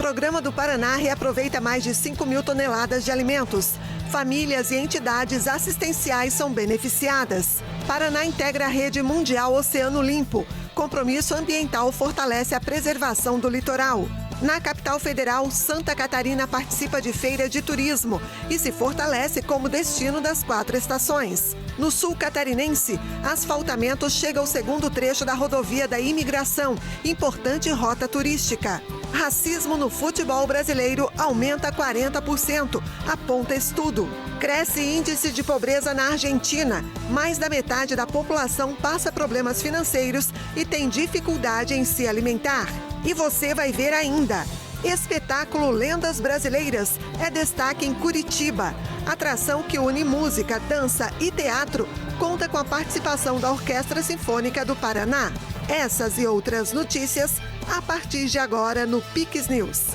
Programa do Paraná reaproveita mais de 5 mil toneladas de alimentos. Famílias e entidades assistenciais são beneficiadas. Paraná integra a Rede Mundial Oceano Limpo. Compromisso ambiental fortalece a preservação do litoral. Na capital federal, Santa Catarina participa de feira de turismo e se fortalece como destino das 4 estações. No sul catarinense, asfaltamento chega ao segundo trecho da rodovia da imigração, importante rota turística. Racismo no futebol brasileiro aumenta 40%, aponta estudo. Cresce índice de pobreza na Argentina. Mais da metade da população passa problemas financeiros e tem dificuldade em se alimentar. E você vai ver ainda. Espetáculo Lendas Brasileiras é destaque em Curitiba. Atração que une música, dança e teatro conta com a participação da Orquestra Sinfônica do Paraná. Essas e outras notícias a partir de agora no Pix News.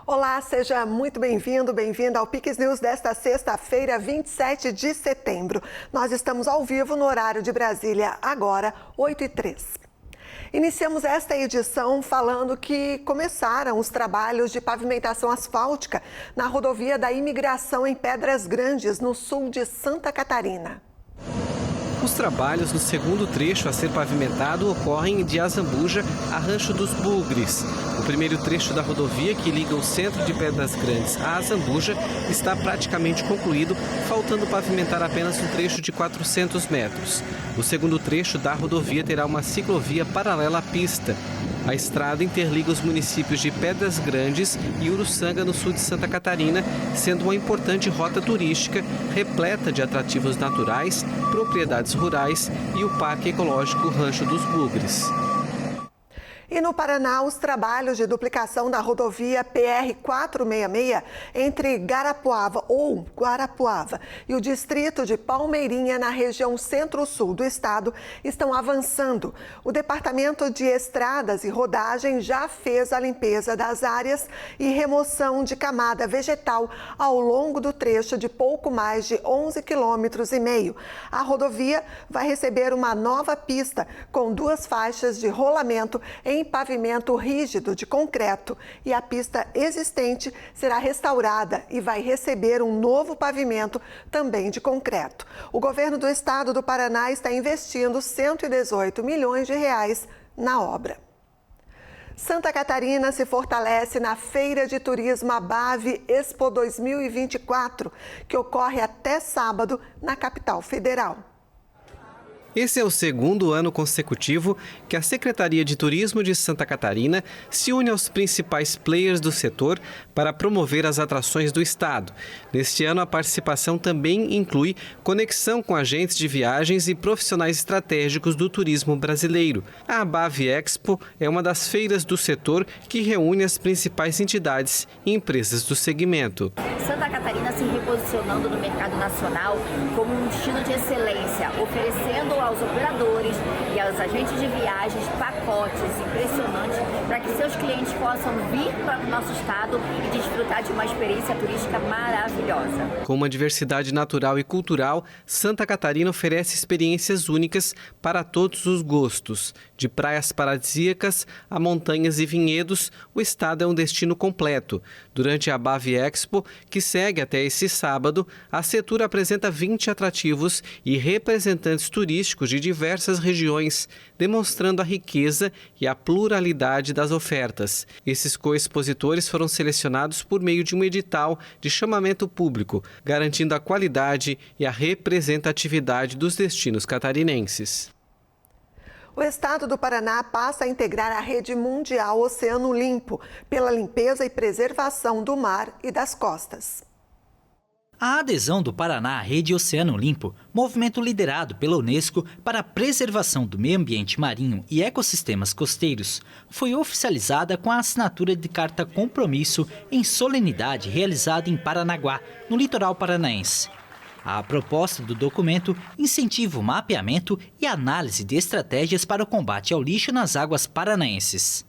Olá, seja muito bem-vindo, bem-vinda ao Pix News desta sexta-feira, 27 de setembro. Nós estamos ao vivo no horário de Brasília, agora, 8h03. Iniciamos esta edição falando que começaram os trabalhos de pavimentação asfáltica na rodovia da Imigração em Pedras Grandes, no sul de Santa Catarina. Os trabalhos no segundo trecho a ser pavimentado ocorrem de Azambuja a Rancho dos Bugres. O primeiro trecho da rodovia, que liga o centro de Pedras Grandes a Azambuja, está praticamente concluído, faltando pavimentar apenas um trecho de 400 metros. O segundo trecho da rodovia terá uma ciclovia paralela à pista. A estrada interliga os municípios de Pedras Grandes e Uruçanga, no sul de Santa Catarina, sendo uma importante rota turística, repleta de atrativos naturais, propriedades rurais e o Parque Ecológico Rancho dos Bugres. E no Paraná, os trabalhos de duplicação da rodovia PR-466 entre Guarapuava e o distrito de Palmeirinha, na região centro-sul do estado, estão avançando. O Departamento de Estradas e Rodagem já fez a limpeza das áreas e remoção de camada vegetal ao longo do trecho de pouco mais de 11,5 km. A rodovia vai receber uma nova pista com 2 faixas de rolamento em pavimento rígido de concreto, e a pista existente será restaurada e vai receber um novo pavimento também de concreto. O governo do estado do Paraná está investindo 118 milhões de reais na obra. Santa Catarina se fortalece na Feira de Turismo Abave Expo 2024, que ocorre até sábado na capital federal. Esse é o segundo ano consecutivo que a Secretaria de Turismo de Santa Catarina se une aos principais players do setor para promover as atrações do estado. Neste ano, a participação também inclui conexão com agentes de viagens e profissionais estratégicos do turismo brasileiro. A Abave Expo é uma das feiras do setor que reúne as principais entidades e empresas do segmento. Santa Catarina se reposicionando no mercado nacional como um destino de excelência, oferecendo aos operadores e aos agentes de viagens pacotes impressionantes para que seus clientes possam vir para o nosso estado e desfrutar de uma experiência turística maravilhosa. Com uma diversidade natural e cultural, Santa Catarina oferece experiências únicas para todos os gostos. De praias paradisíacas a montanhas e vinhedos, o estado é um destino completo. Durante a Abave Expo, que segue até esse sábado, a Setur apresenta 20 atrativos e representantes turísticos de diversas regiões, demonstrando a riqueza e a pluralidade das ofertas. Esses coexpositores foram selecionados por meio de um edital de chamamento público, garantindo a qualidade e a representatividade dos destinos catarinenses. O estado do Paraná passa a integrar a Rede Mundial Oceano Limpo, pela limpeza e preservação do mar e das costas. A adesão do Paraná à Rede Oceano Limpo, movimento liderado pela Unesco para a preservação do meio ambiente marinho e ecossistemas costeiros, foi oficializada com a assinatura de carta compromisso em solenidade realizada em Paranaguá, no litoral paranaense. A proposta do documento incentiva o mapeamento e análise de estratégias para o combate ao lixo nas águas paranaenses.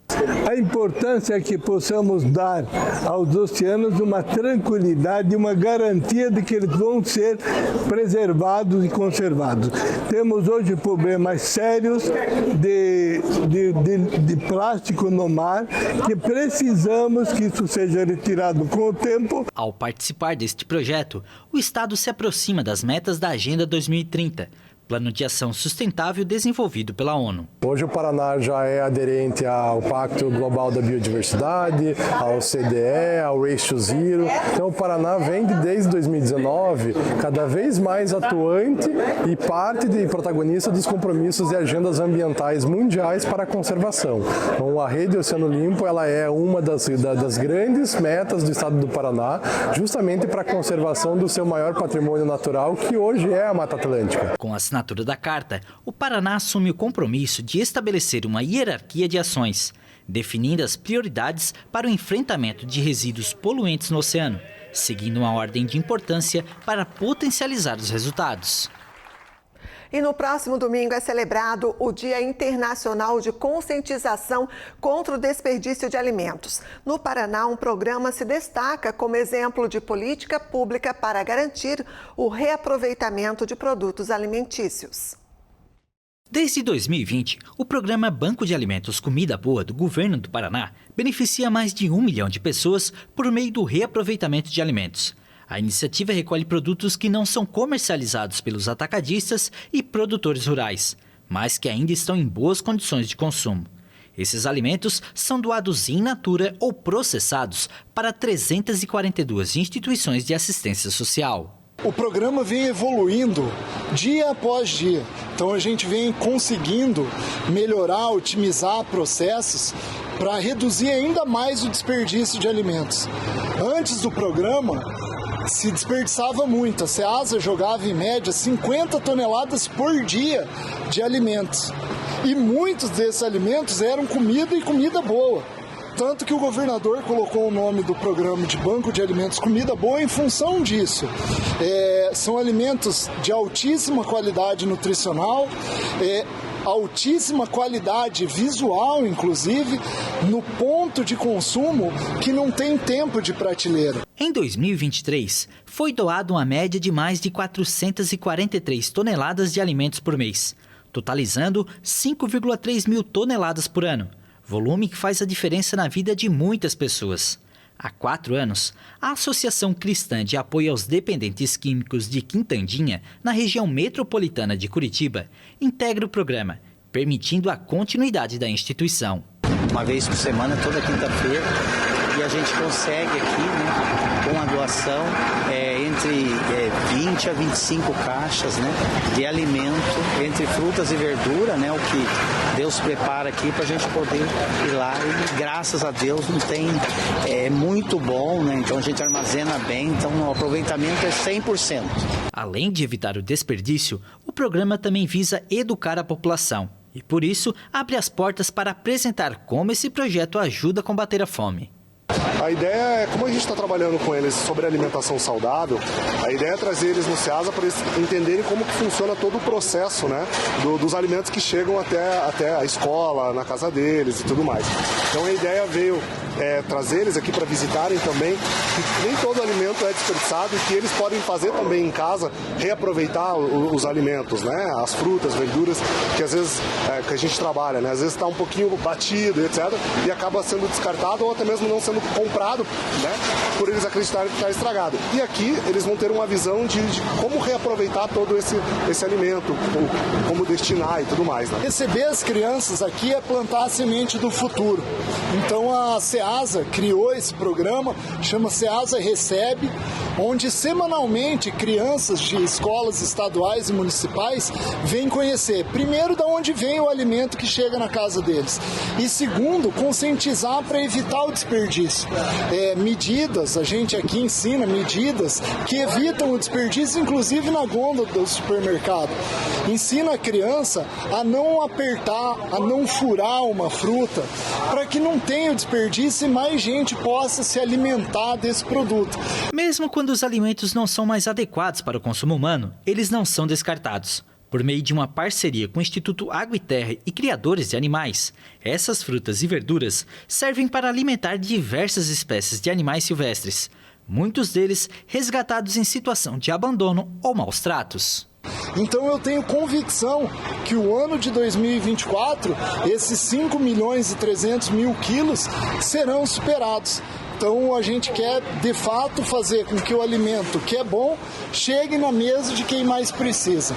A importância é que possamos dar aos oceanos uma tranquilidade, uma garantia de que eles vão ser preservados e conservados. Temos hoje problemas sérios de plástico no mar, que precisamos que isso seja retirado com o tempo. Ao participar deste projeto, o Estado se aproxima das metas da Agenda 2030, Plano de Ação Sustentável desenvolvido pela ONU. Hoje o Paraná já é aderente ao Pacto Global da Biodiversidade, ao CDE, ao Eixo Zero. Então o Paraná vem desde 2019 cada vez mais atuante e parte de protagonista dos compromissos e agendas ambientais mundiais para a conservação. Então a Rede Oceano Limpo ela é uma das grandes metas do Estado do Paraná, justamente para a conservação do seu maior patrimônio natural, que hoje é a Mata Atlântica. Com a assinatura da Carta, o Paraná assume o compromisso de estabelecer uma hierarquia de ações, definindo as prioridades para o enfrentamento de resíduos poluentes no oceano, seguindo uma ordem de importância para potencializar os resultados. E no próximo domingo é celebrado o Dia Internacional de Conscientização contra o Desperdício de Alimentos. No Paraná, um programa se destaca como exemplo de política pública para garantir o reaproveitamento de produtos alimentícios. Desde 2020, o programa Banco de Alimentos Comida Boa do Governo do Paraná beneficia mais de 1 milhão de pessoas por meio do reaproveitamento de alimentos. A iniciativa recolhe produtos que não são comercializados pelos atacadistas e produtores rurais, mas que ainda estão em boas condições de consumo. Esses alimentos são doados in natura ou processados para 342 instituições de assistência social. O programa vem evoluindo dia após dia, então a gente vem conseguindo melhorar, otimizar processos para reduzir ainda mais o desperdício de alimentos. Antes do programa, se desperdiçava muito. A Ceasa jogava em média 50 toneladas por dia de alimentos. E muitos desses alimentos eram comida e comida boa. Tanto que o governador colocou o nome do programa de Banco de Alimentos Comida Boa em função disso. São alimentos de altíssima qualidade nutricional, altíssima qualidade visual, inclusive, no ponto de consumo que não tem tempo de prateleira. Em 2023, foi doado uma média de mais de 443 toneladas de alimentos por mês, totalizando 5,3 mil toneladas por ano, volume que faz a diferença na vida de muitas pessoas. Há 4 anos, a Associação Cristã de Apoio aos Dependentes Químicos de Quintandinha, na região metropolitana de Curitiba, integra o programa, permitindo a continuidade da instituição. Uma vez por semana, toda quinta-feira, e a gente consegue aqui, com a doação, entre 20 a 25 caixas, de alimento, entre frutas e verdura, o que Deus prepara aqui para a gente poder ir lá. E graças a Deus não tem, é muito bom, então a gente armazena bem, então o aproveitamento é 100%. Além de evitar o desperdício, o programa também visa educar a população e, por isso, abre as portas para apresentar como esse projeto ajuda a combater a fome. A ideia é, como a gente está trabalhando com eles sobre alimentação saudável, a ideia é trazer eles no Ceasa para eles entenderem como que funciona todo o processo, dos alimentos que chegam até a escola, na casa deles e tudo mais. Então a ideia veio trazer eles aqui para visitarem também que nem todo alimento é desperdiçado e que eles podem fazer também em casa, reaproveitar os alimentos, as frutas, verduras, que às vezes que a gente trabalha, às vezes está um pouquinho batido, etc., e acaba sendo descartado ou até mesmo não sendo comprado, por eles acreditarem que está estragado. E aqui eles vão ter uma visão de como reaproveitar todo esse alimento, como destinar e tudo mais. Receber as crianças aqui é plantar a semente do futuro. Então a Ceasa criou esse programa, chama Ceasa Recebe, onde semanalmente crianças de escolas estaduais e municipais vêm conhecer, primeiro, de onde vem o alimento que chega na casa deles, e segundo, conscientizar para evitar o desperdício. Medidas, a gente aqui ensina medidas que evitam o desperdício, inclusive na gôndola do supermercado. Ensina a criança a não apertar, a não furar uma fruta, para que não tenha o desperdício e mais gente possa se alimentar desse produto. Mesmo quando os alimentos não são mais adequados para o consumo humano, eles não são descartados. Por meio de uma parceria com o Instituto Água e Terra e criadores de animais, essas frutas e verduras servem para alimentar diversas espécies de animais silvestres, muitos deles resgatados em situação de abandono ou maus tratos. Então eu tenho convicção que o ano de 2024, esses 5 milhões e 300 mil quilos serão superados. Então a gente quer, de fato, fazer com que o alimento que é bom chegue na mesa de quem mais precisa.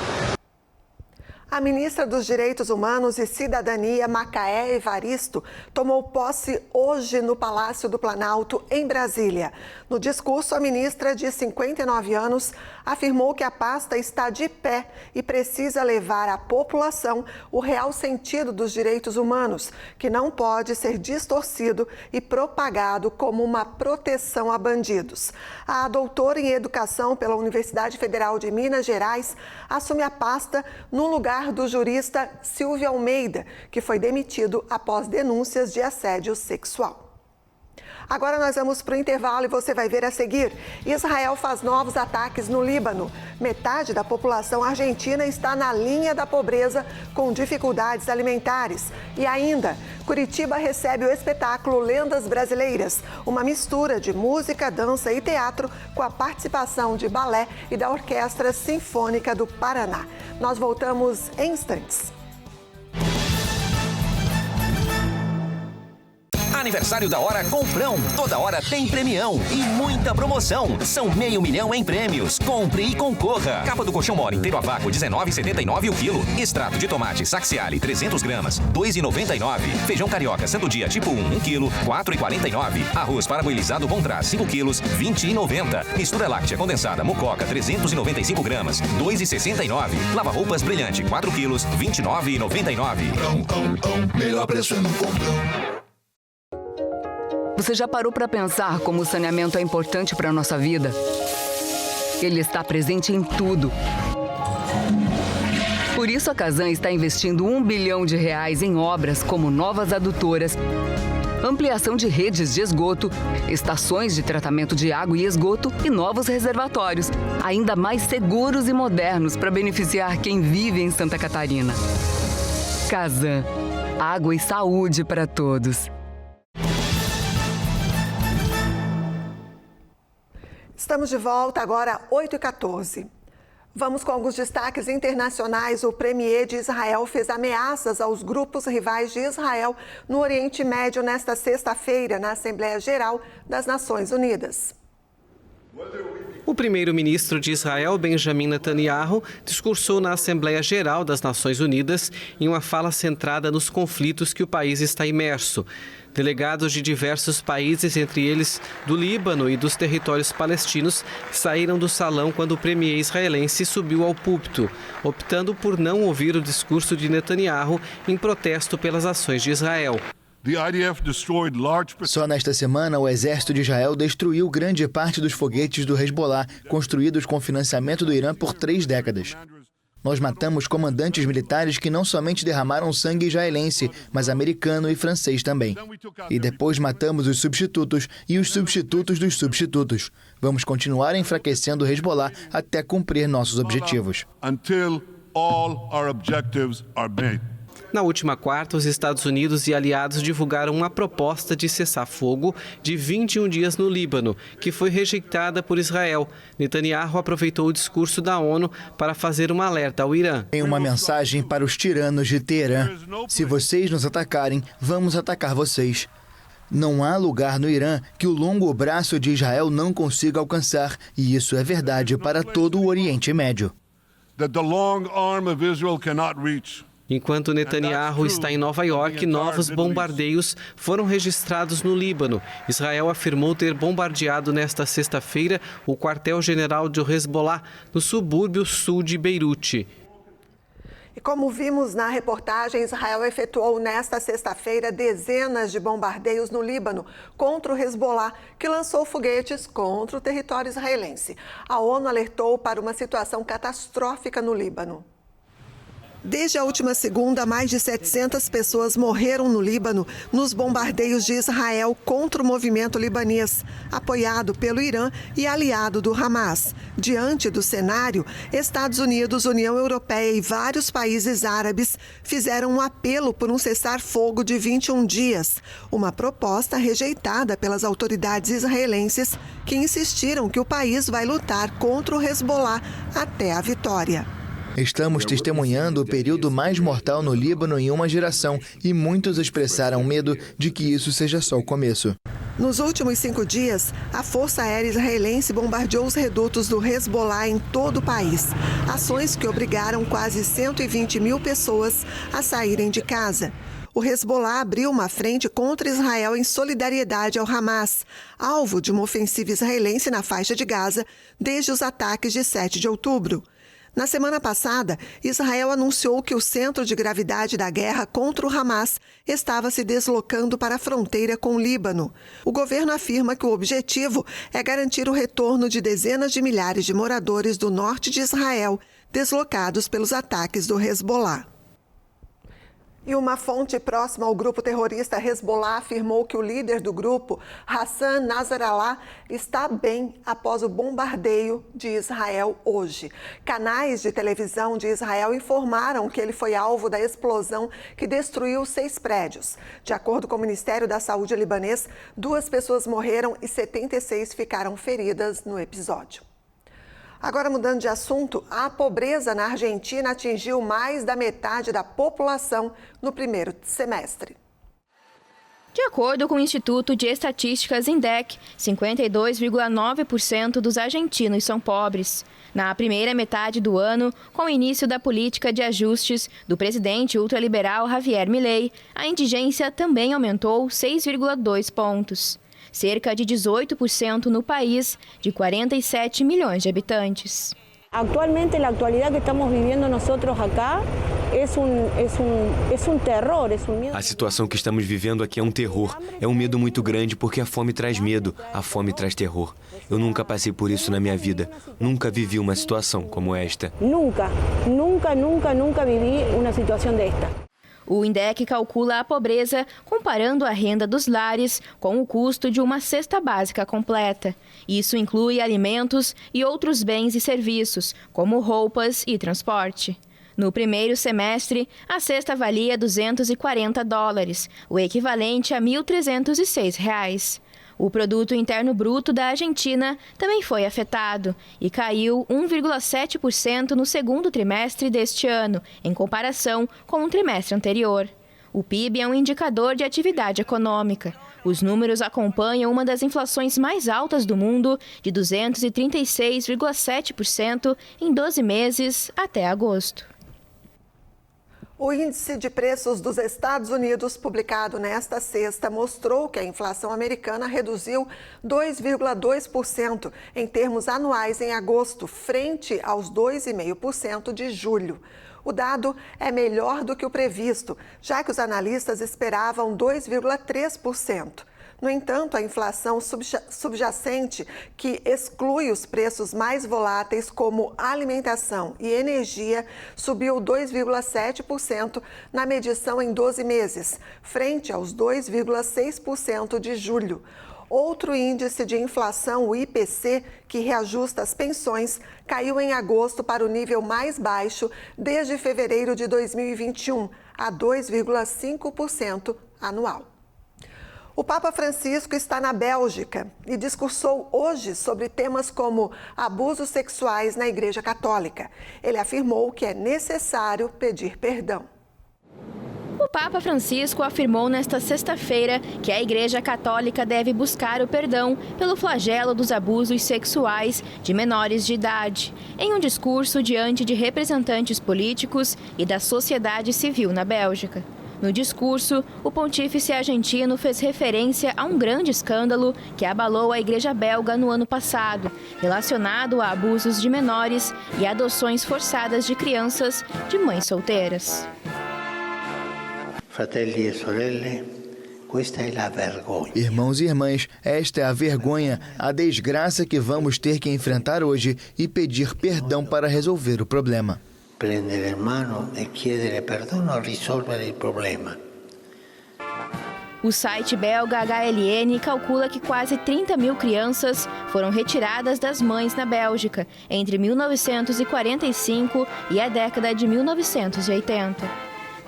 A ministra dos Direitos Humanos e Cidadania, Macaé Evaristo, tomou posse hoje no Palácio do Planalto, em Brasília. No discurso, a ministra, de 59 anos, afirmou que a pasta está de pé e precisa levar à população o real sentido dos direitos humanos, que não pode ser distorcido e propagado como uma proteção a bandidos. A doutora em Educação pela Universidade Federal de Minas Gerais assume a pasta no lugar do jurista Silvio Almeida, que foi demitido após denúncias de assédio sexual. Agora nós vamos para o intervalo e você vai ver a seguir. Israel faz novos ataques no Líbano. Metade da população argentina está na linha da pobreza com dificuldades alimentares. E ainda, Curitiba recebe o espetáculo Lendas Brasileiras, uma mistura de música, dança e teatro com a participação de balé e da Orquestra Sinfônica do Paraná. Nós voltamos em instantes. Aniversário da Hora Comprão. Toda hora tem premião e muita promoção. São 500 mil em prêmios. Compre e concorra. Capa do colchão mole inteiro a vácuo, R$19,79 o quilo. Extrato de tomate Saxiale, 300 gramas, R$2,99. Feijão carioca Santo Dia tipo 1, 1 quilo, R$4,49. Arroz parboilizado Bom Trás, 5 quilos, R$20,90. Mistura láctea condensada Mococa, 395 gramas, R$2,69. Lava-roupas Brilhante, 4 quilos, R$29,99. Melhor preço é no Comprão. Você já parou para pensar como o saneamento é importante para a nossa vida? Ele está presente em tudo. Por isso, a Casan está investindo R$1 bilhão em obras como novas adutoras, ampliação de redes de esgoto, estações de tratamento de água e esgoto e novos reservatórios, ainda mais seguros e modernos para beneficiar quem vive em Santa Catarina. Casan, água e saúde para todos. Estamos de volta agora, 8h14. Vamos com alguns destaques internacionais. O premier de Israel fez ameaças aos grupos rivais de Israel no Oriente Médio nesta sexta-feira, na Assembleia Geral das Nações Unidas. O primeiro-ministro de Israel, Benjamin Netanyahu, discursou na Assembleia Geral das Nações Unidas em uma fala centrada nos conflitos que o país está imerso. Delegados de diversos países, entre eles do Líbano e dos territórios palestinos, saíram do salão quando o premier israelense subiu ao púlpito, optando por não ouvir o discurso de Netanyahu em protesto pelas ações de Israel. Só nesta semana, o exército de Israel destruiu grande parte dos foguetes do Hezbollah, construídos com financiamento do Irã por 3 décadas. Nós matamos comandantes militares que não somente derramaram sangue israelense, mas americano e francês também. E depois matamos os substitutos e os substitutos dos substitutos. Vamos continuar enfraquecendo o Hezbollah até cumprir nossos objetivos. Na última quarta, os Estados Unidos e aliados divulgaram uma proposta de cessar-fogo de 21 dias no Líbano, que foi rejeitada por Israel. Netanyahu aproveitou o discurso da ONU para fazer um alerta ao Irã. Tem uma mensagem para os tiranos de Teherã. Se vocês nos atacarem, vamos atacar vocês. Não há lugar no Irã que o longo braço de Israel não consiga alcançar, e isso é verdade para todo o Oriente Médio. Enquanto Netanyahu está em Nova York, novos bombardeios foram registrados no Líbano. Israel afirmou ter bombardeado nesta sexta-feira o quartel-general do Hezbollah, no subúrbio sul de Beirute. E como vimos na reportagem, Israel efetuou nesta sexta-feira dezenas de bombardeios no Líbano contra o Hezbollah, que lançou foguetes contra o território israelense. A ONU alertou para uma situação catastrófica no Líbano. Desde a última segunda, mais de 700 pessoas morreram no Líbano nos bombardeios de Israel contra o movimento libanês, apoiado pelo Irã e aliado do Hamas. Diante do cenário, Estados Unidos, União Europeia e vários países árabes fizeram um apelo por um cessar-fogo de 21 dias, uma proposta rejeitada pelas autoridades israelenses, que insistiram que o país vai lutar contra o Hezbollah até a vitória. Estamos testemunhando o período mais mortal no Líbano em uma geração e muitos expressaram medo de que isso seja só o começo. Nos últimos 5 dias, a Força Aérea Israelense bombardeou os redutos do Hezbollah em todo o país. Ações que obrigaram quase 120 mil pessoas a saírem de casa. O Hezbollah abriu uma frente contra Israel em solidariedade ao Hamas, alvo de uma ofensiva israelense na faixa de Gaza desde os ataques de 7 de outubro. Na semana passada, Israel anunciou que o centro de gravidade da guerra contra o Hamas estava se deslocando para a fronteira com o Líbano. O governo afirma que o objetivo é garantir o retorno de dezenas de milhares de moradores do norte de Israel, deslocados pelos ataques do Hezbollah. E uma fonte próxima ao grupo terrorista Hezbollah afirmou que o líder do grupo, Hassan Nasrallah, está bem após o bombardeio de Israel hoje. Canais de televisão de Israel informaram que ele foi alvo da explosão que destruiu 6 prédios. De acordo com o Ministério da Saúde libanês, 2 pessoas morreram e 76 ficaram feridas no episódio. Agora, mudando de assunto, a pobreza na Argentina atingiu mais da metade da população no primeiro semestre. De acordo com o Instituto de Estatísticas INDEC, 52,9% dos argentinos são pobres. Na primeira metade do ano, com o início da política de ajustes do presidente ultraliberal Javier Milei, a indigência também aumentou 6,2 pontos. Cerca de 18% no país, de 47 milhões de habitantes. Atualmente, na atualidade que estamos vivendo nós acá, é um terror, é um medo. A situação que estamos vivendo aqui é um terror. É um medo muito grande porque a fome traz medo, a fome traz terror. Eu nunca passei por isso na minha vida. Nunca vivi uma situação como esta. Nunca vivi uma situação desta. O INDEC calcula a pobreza comparando a renda dos lares com o custo de uma cesta básica completa. Isso inclui alimentos e outros bens e serviços, como roupas e transporte. No primeiro semestre, a cesta valia $240, o equivalente a R$ 1.306. O Produto Interno Bruto da Argentina também foi afetado e caiu 1,7% no segundo trimestre deste ano, em comparação com o trimestre anterior. O PIB é um indicador de atividade econômica. Os números acompanham uma das inflações mais altas do mundo, de 236,7% em 12 meses até agosto. O índice de preços dos Estados Unidos, publicado nesta sexta, mostrou que a inflação americana reduziu 2,2% em termos anuais em agosto, frente aos 2,5% de julho. O dado é melhor do que o previsto, já que os analistas esperavam 2,3%. No entanto, a inflação subjacente, que exclui os preços mais voláteis como alimentação e energia, subiu 2,7% na medição em 12 meses, frente aos 2,6% de julho. Outro índice de inflação, o IPC, que reajusta as pensões, caiu em agosto para o nível mais baixo desde fevereiro de 2021, a 2,5% anual. O Papa Francisco está na Bélgica e discursou hoje sobre temas como abusos sexuais na Igreja Católica. Ele afirmou que é necessário pedir perdão. O Papa Francisco afirmou nesta sexta-feira que a Igreja Católica deve buscar o perdão pelo flagelo dos abusos sexuais de menores de idade, em um discurso diante de representantes políticos e da sociedade civil na Bélgica. No discurso, o pontífice argentino fez referência a um grande escândalo que abalou a Igreja belga no ano passado, relacionado a abusos de menores e adoções forçadas de crianças de mães solteiras. Fratelli e sorelle, questa è la vergogna. Irmãos e irmãs, esta é a vergonha, a desgraça que vamos ter que enfrentar hoje e pedir perdão para resolver o problema. prendere in mano e chiedere perdono o risolvere il problema. O site belga HLN calcula que quase 30 mil crianças foram retiradas das mães na Bélgica entre 1945 e a década de 1980.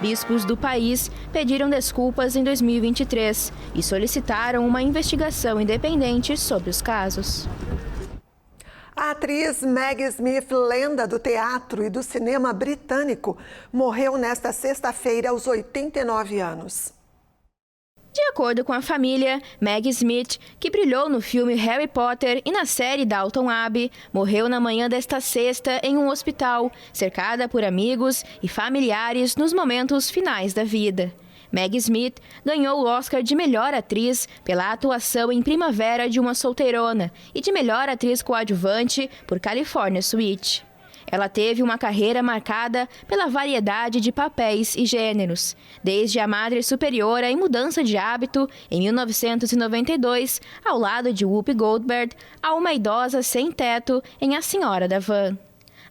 Bispos do país pediram desculpas em 2023 e solicitaram uma investigação independente sobre os casos. A atriz Maggie Smith, lenda do teatro e do cinema britânico, morreu nesta sexta-feira aos 89 anos. De acordo com a família, Maggie Smith, que brilhou no filme Harry Potter e na série Downton Abbey, morreu na manhã desta sexta em um hospital, cercada por amigos e familiares nos momentos finais da vida. Maggie Smith ganhou o Oscar de melhor atriz pela atuação em Primavera de uma Solteirona e de melhor atriz coadjuvante por California Suite. Ela teve uma carreira marcada pela variedade de papéis e gêneros, desde a Madre Superiora em Mudança de Hábito, em 1992, ao lado de Whoopi Goldberg, a uma idosa sem teto em A Senhora da Van.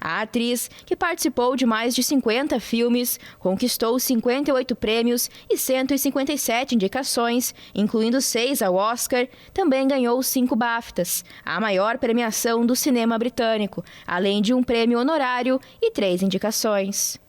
A atriz, que participou de mais de 50 filmes, conquistou 58 prêmios e 157 indicações, incluindo 6 ao Oscar, também ganhou 5 BAFTAs, a maior premiação do cinema britânico, além de um prêmio honorário e 3 indicações.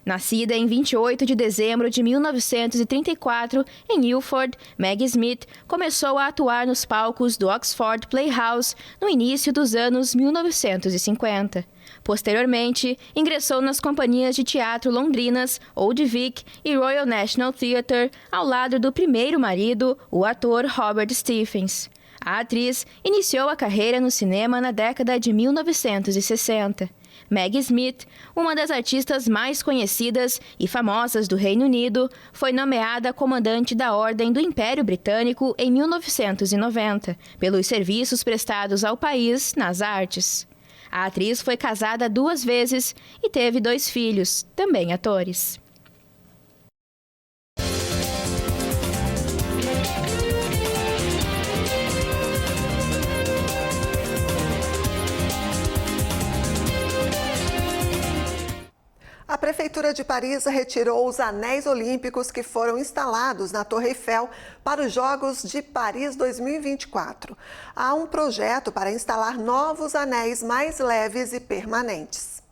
Nascida em 28 de dezembro de 1934, em Ilford, Maggie Smith começou a atuar nos palcos do Oxford Playhouse no início dos anos 1950. Posteriormente, ingressou nas companhias de teatro londrinas Old Vic e Royal National Theatre, ao lado do primeiro marido, o ator Robert Stephens. A atriz iniciou a carreira no cinema na década de 1960. Maggie Smith, uma das artistas mais conhecidas e famosas do Reino Unido, foi nomeada comandante da Ordem do Império Britânico em 1990, pelos serviços prestados ao país nas artes. A atriz foi casada 2 vezes e teve 2 filhos, também atores. A Prefeitura de Paris retirou os anéis olímpicos que foram instalados na Torre Eiffel para os Jogos de Paris 2024. Há um projeto para instalar novos anéis mais leves e permanentes.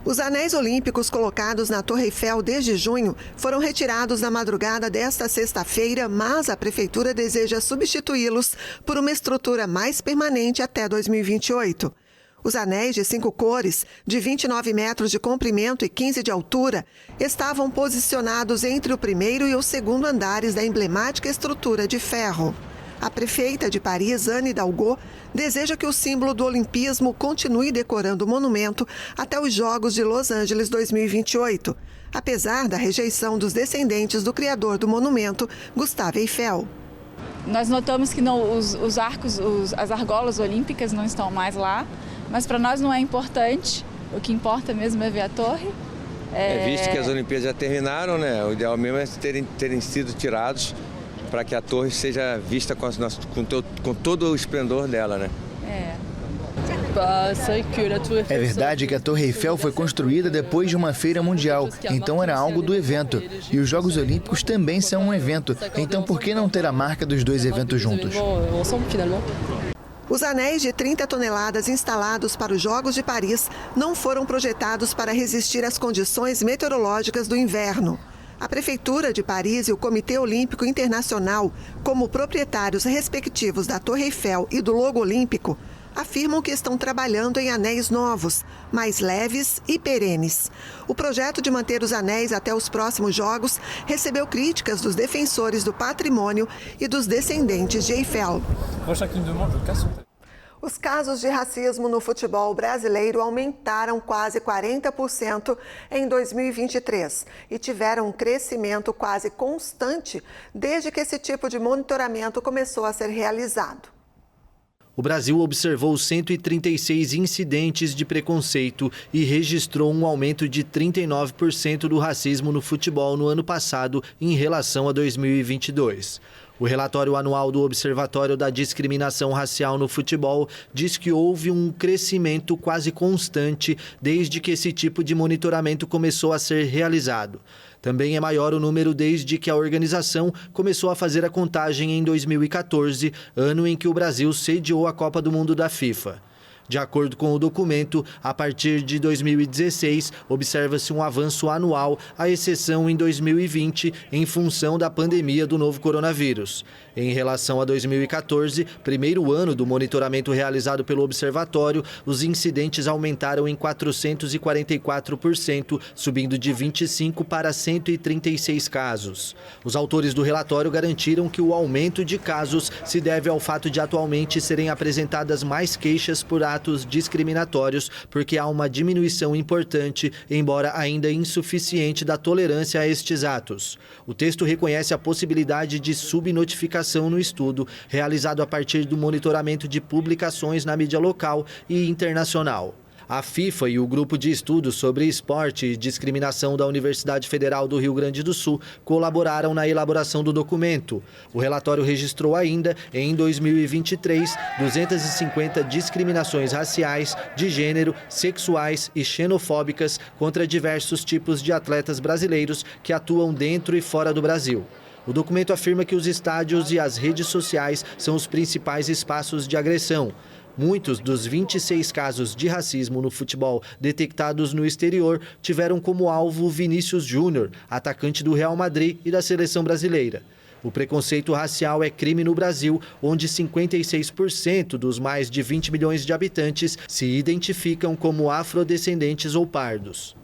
Os anéis olímpicos colocados na Torre Eiffel desde junho foram retirados na madrugada desta sexta-feira, mas a Prefeitura deseja substituí-los por uma estrutura mais permanente até 2028. Os anéis de 5 cores, de 29 metros de comprimento e 15 de altura, estavam posicionados entre o primeiro e o segundo andares da emblemática estrutura de ferro. A prefeita de Paris, Anne Hidalgo, deseja que o símbolo do olimpismo continue decorando o monumento até os Jogos de Los Angeles 2028, apesar da rejeição dos descendentes do criador do monumento, Gustave Eiffel. Nós notamos que os arcos, as argolas olímpicas não estão mais lá, mas para nós não é importante, o que importa mesmo é ver a torre. Visto que as Olimpíadas já terminaram, né? O ideal mesmo é terem sido tirados para que a torre seja vista com todo o esplendor dela, né? É verdade que a Torre Eiffel foi construída depois de uma feira mundial, então era algo do evento. E os Jogos Olímpicos também são um evento, então por que não ter a marca dos 2 eventos juntos? Os anéis de 30 toneladas instalados para os Jogos de Paris não foram projetados para resistir às condições meteorológicas do inverno. A Prefeitura de Paris e o Comitê Olímpico Internacional, como proprietários respectivos da Torre Eiffel e do logo olímpico, afirmam que estão trabalhando em anéis novos, mais leves e perenes. O projeto de manter os anéis até os próximos Jogos recebeu críticas dos defensores do patrimônio e dos descendentes de Eiffel. Os casos de racismo no futebol brasileiro aumentaram quase 40% em 2023 e tiveram um crescimento quase constante desde que esse tipo de monitoramento começou a ser realizado. O Brasil observou 136 incidentes de preconceito e registrou um aumento de 39% do racismo no futebol no ano passado em relação a 2022. O relatório anual do Observatório da Discriminação Racial no Futebol diz que houve um crescimento quase constante desde que esse tipo de monitoramento começou a ser realizado. Também é maior o número desde que a organização começou a fazer a contagem em 2014, ano em que o Brasil sediou a Copa do Mundo da FIFA. De acordo com o documento, a partir de 2016, observa-se um avanço anual, à exceção em 2020, em função da pandemia do novo coronavírus. Em relação a 2014, primeiro ano do monitoramento realizado pelo observatório, os incidentes aumentaram em 444%, subindo de 25 para 136 casos. Os autores do relatório garantiram que o aumento de casos se deve ao fato de atualmente serem apresentadas mais queixas por atos discriminatórios, porque há uma diminuição importante, embora ainda insuficiente, da tolerância a estes atos. O texto reconhece a possibilidade de subnotificação no estudo, realizado a partir do monitoramento de publicações na mídia local e internacional. A FIFA e o Grupo de Estudos sobre Esporte e Discriminação da Universidade Federal do Rio Grande do Sul colaboraram na elaboração do documento. O relatório registrou ainda, em 2023, 250 discriminações raciais, de gênero, sexuais e xenofóbicas contra diversos tipos de atletas brasileiros que atuam dentro e fora do Brasil. O documento afirma que os estádios e as redes sociais são os principais espaços de agressão. Muitos dos 26 casos de racismo no futebol detectados no exterior tiveram como alvo Vinícius Júnior, atacante do Real Madrid e da seleção brasileira. O preconceito racial é crime no Brasil, onde 56% dos mais de 20 milhões de habitantes se identificam como afrodescendentes ou pardos.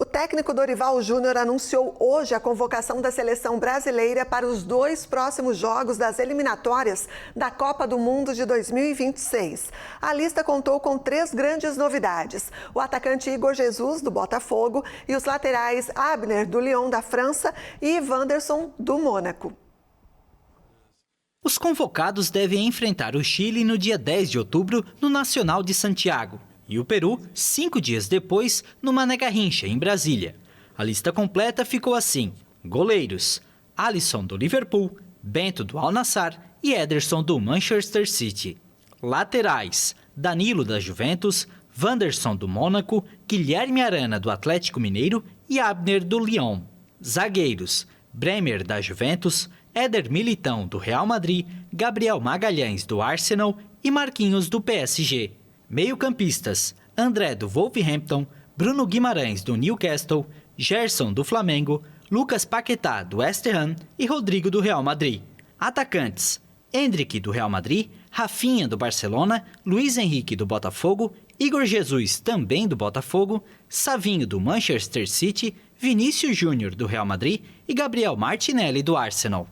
O técnico Dorival Júnior anunciou hoje a convocação da seleção brasileira para os 2 próximos jogos das eliminatórias da Copa do Mundo de 2026. A lista contou com 3 grandes novidades: o atacante Igor Jesus, do Botafogo, e os laterais Abner, do Lyon, da França, e Wanderson, do Mônaco. Os convocados devem enfrentar o Chile no dia 10 de outubro no Nacional de Santiago. E o Peru, 5 dias depois, no Mané Garrincha, em Brasília. A lista completa ficou assim: goleiros, Alisson do Liverpool, Bento do Al Nassr e Ederson do Manchester City. Laterais, Danilo da Juventus, Wanderson do Mônaco, Guilherme Arana do Atlético Mineiro e Abner do Lyon. Zagueiros, Bremer da Juventus, Éder Militão do Real Madrid, Gabriel Magalhães do Arsenal e Marquinhos do PSG. Meio-campistas, André do Wolverhampton, Bruno Guimarães do Newcastle, Gerson do Flamengo, Lucas Paquetá do West Ham e Rodrigo do Real Madrid. Atacantes, Endrick do Real Madrid, Rafinha do Barcelona, Luiz Henrique do Botafogo, Igor Jesus também do Botafogo, Savinho do Manchester City, Vinícius Júnior do Real Madrid e Gabriel Martinelli do Arsenal.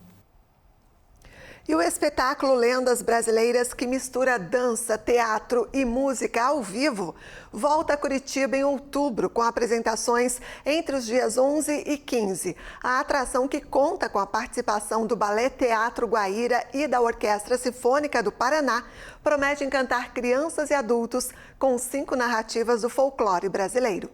E o espetáculo Lendas Brasileiras, que mistura dança, teatro e música ao vivo, volta a Curitiba em outubro, com apresentações entre os dias 11 e 15. A atração, que conta com a participação do Balé Teatro Guaíra e da Orquestra Sinfônica do Paraná, promete encantar crianças e adultos com 5 narrativas do folclore brasileiro.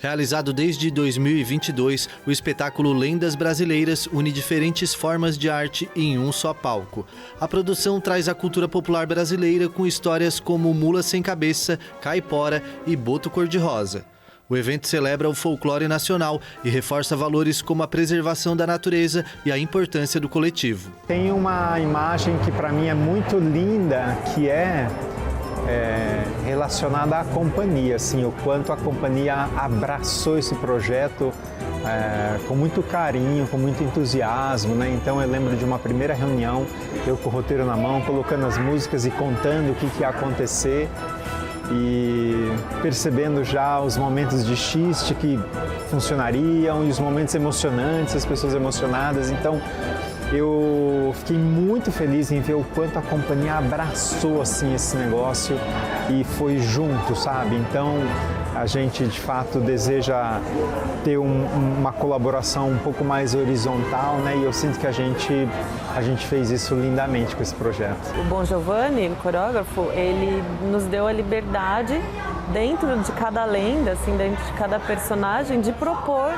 Realizado desde 2022, o espetáculo Lendas Brasileiras une diferentes formas de arte em um só palco. A produção traz a cultura popular brasileira com histórias como Mula Sem Cabeça, Caipora e Boto Cor-de-Rosa. O evento celebra o folclore nacional e reforça valores como a preservação da natureza e a importância do coletivo. Tem uma imagem que para mim é muito linda, que é relacionada à companhia, assim, o quanto a companhia abraçou esse projeto com muito carinho, com muito entusiasmo, né? Então eu lembro de uma primeira reunião, eu com o roteiro na mão, colocando as músicas e contando o que ia acontecer e percebendo já os momentos de xiste que funcionariam e os momentos emocionantes, as pessoas emocionadas. Então eu fiquei muito feliz em ver o quanto a companhia abraçou assim esse negócio e foi junto, sabe? Então a gente de fato deseja ter uma colaboração um pouco mais horizontal, né? E eu sinto que a gente fez isso lindamente com esse projeto. O Bon Giovanni, o coreógrafo, ele nos deu a liberdade, dentro de cada lenda, assim, dentro de cada personagem, de propor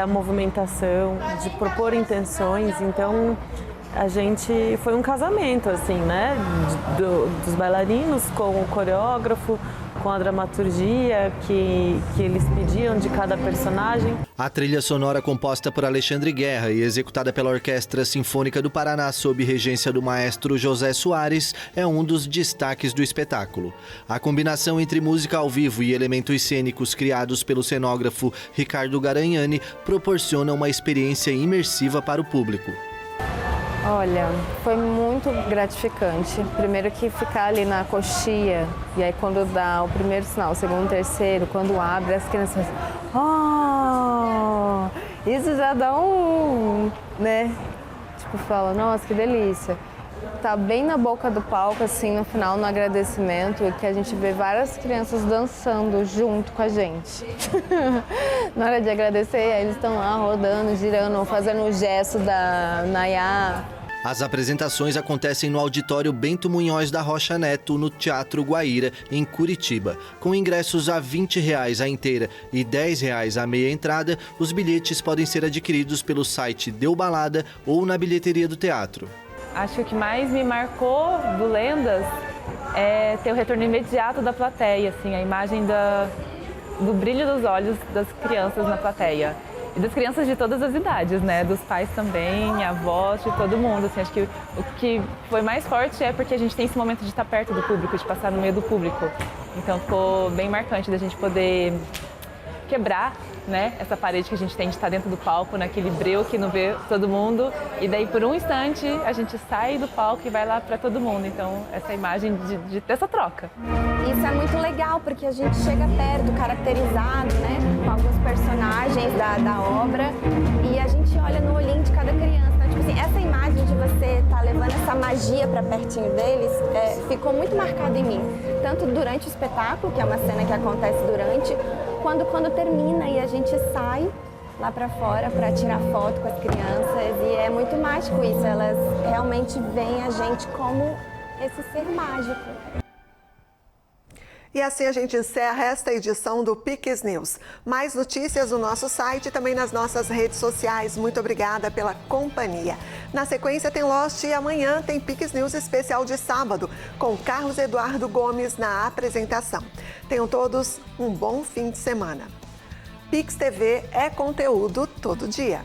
a movimentação, de propor intenções. Então, a gente foi um casamento, assim, né? Dos bailarinos com o coreógrafo, com a dramaturgia que eles pediam de cada personagem. A trilha sonora composta por Alexandre Guerra e executada pela Orquestra Sinfônica do Paraná sob regência do maestro José Soares é um dos destaques do espetáculo. A combinação entre música ao vivo e elementos cênicos criados pelo cenógrafo Ricardo Garanhani proporciona uma experiência imersiva para o público. Olha, foi muito gratificante. Primeiro que ficar ali na coxia, e aí quando dá o primeiro sinal, o segundo, o terceiro, quando abre, as crianças... Oh! Isso já dá né? Tipo, fala, nossa, que delícia. Tá bem na boca do palco, assim, no final, no agradecimento, que a gente vê várias crianças dançando junto com a gente. Na hora de agradecer, eles estão lá rodando, girando, fazendo o gesto da Nayá. As apresentações acontecem no auditório Bento Munhoz da Rocha Neto, no Teatro Guaíra, em Curitiba. Com ingressos a R$ 20 a inteira e R$ 10 a meia entrada, os bilhetes podem ser adquiridos pelo site Deu Balada ou na bilheteria do teatro. Acho que o que mais me marcou do Lendas é ter o retorno imediato da plateia, assim, a imagem do brilho dos olhos das crianças na plateia. E das crianças de todas as idades, né? Dos pais também, avós, de todo mundo. Assim, acho que o que foi mais forte é porque a gente tem esse momento de estar perto do público, de passar no meio do público. Então ficou bem marcante da gente poder quebrar, né, essa parede que a gente tem de estar dentro do palco, naquele breu que não vê todo mundo, e daí por um instante a gente sai do palco e vai lá para todo mundo. Então essa imagem de ter essa troca. Isso é muito legal porque a gente chega perto, caracterizado, né, com alguns personagens da obra, e a gente olha no olhinho de cada criança. Então, tipo assim, essa imagem de você estar levando essa magia para pertinho deles ficou muito marcada em mim, tanto durante o espetáculo, que é uma cena que acontece durante, quando termina e a gente sai lá para fora para tirar foto com as crianças, e é muito mágico isso, elas realmente veem a gente como esse ser mágico. E assim a gente encerra esta edição do Pix News. Mais notícias no nosso site e também nas nossas redes sociais. Muito obrigada pela companhia. Na sequência tem Lost e amanhã tem Pix News especial de sábado, com Carlos Eduardo Gomes na apresentação. Tenham todos um bom fim de semana. Pix TV é conteúdo todo dia.